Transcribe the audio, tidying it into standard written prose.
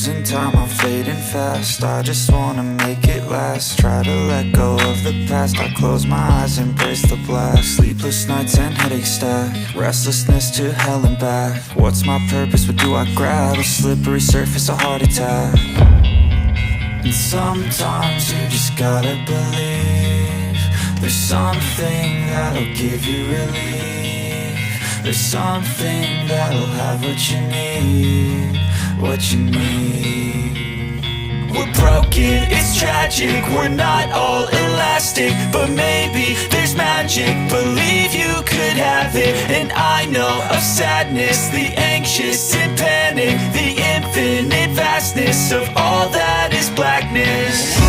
losing time, I'm fading fast. I just wanna make it last. Try to let go of the past. I close my eyes, embrace the blast. Sleepless nights and headaches stack. Restlessness to hell and back. What's my purpose, what do I grab? A slippery surface, a heart attack. And sometimes you just gotta believe there's something that'll give you relief. There's something that'll have what you need, what you need. We're broken, it's tragic, we're not all elastic, but maybe there's magic. Believe you could have it. And I know of sadness, the anxious and panic, the infinite vastness of all that is blackness.